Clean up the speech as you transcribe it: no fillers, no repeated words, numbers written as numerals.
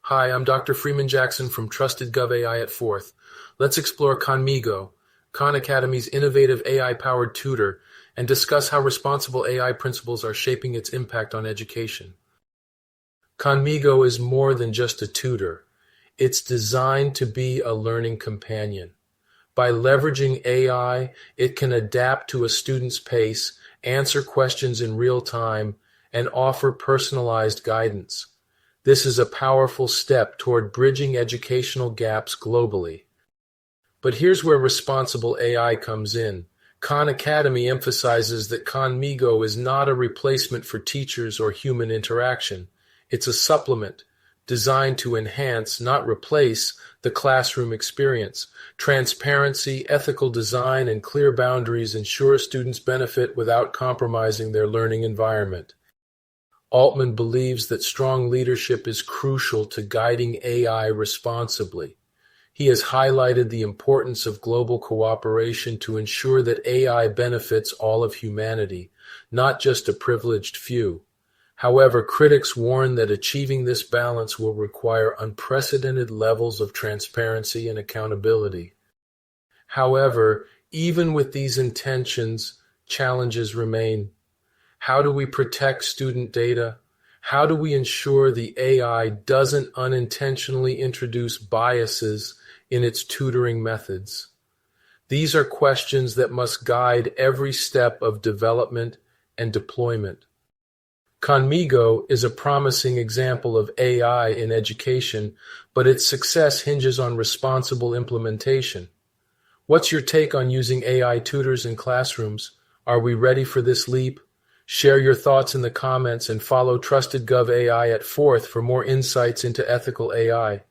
Hi, I'm Dr. Freeman Jackson from Trusted Gov AI at Fourth. Let's explore Khanmigo, Khan Academy's innovative AI-powered tutor, and discuss how responsible AI principles are shaping its impact on education. Khanmigo is more than just a tutor. It's designed to be a learning companion. By leveraging AI, it can adapt to a student's pace, answer questions in real time, and offer personalized guidance. This is a powerful step toward bridging educational gaps globally. But here's where responsible AI comes in. Khan Academy emphasizes that Khanmigo is not a replacement for teachers or human interaction. It's a supplement designed to enhance, not replace, the classroom experience. Transparency, ethical design, and clear boundaries ensure students benefit without compromising their learning environment. Altman believes that strong leadership is crucial to guiding AI responsibly. He has highlighted the importance of global cooperation to ensure that AI benefits all of humanity, not just a privileged few. However, critics warn that achieving this balance will require unprecedented levels of transparency and accountability. However, even with these intentions, challenges remain. How do we protect student data? How do we ensure the AI doesn't unintentionally introduce biases in its tutoring methods? These are questions that must guide every step of development and deployment. Khanmigo is a promising example of AI in education, but its success hinges on responsible implementation. What's your take on using AI tutors in classrooms? Are we ready for this leap? Share your thoughts in the comments and follow Trusted Gov AI at Fourth for more insights into ethical AI.